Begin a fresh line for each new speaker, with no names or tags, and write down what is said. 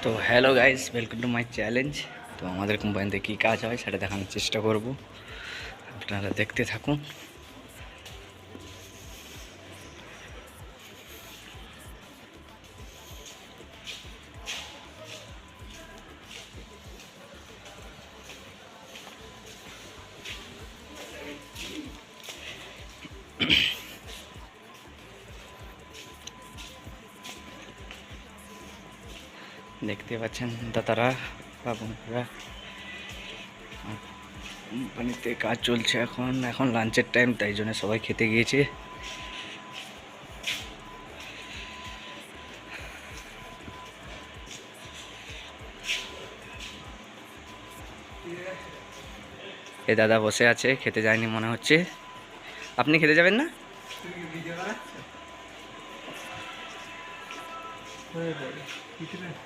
তো hello guys, welcome to my challenge. তো আমাদের কোম্পানিতে কী কাজ হয় সেটা দেখানোর চেষ্টা করব, আপনারা দেখতে থাকুন। দেখতে পাচ্ছেন দাদারা বা বন্ধুরা, কোম্পানিতে কাজ চলছে। এখন লাঞ্চের টাইম, তাই জন্য সবাই খেতে গিয়েছে। এ দাদা বসে আছে, খেতে যায়নি মনে হচ্ছে। আপনি খেতে যাবেন না?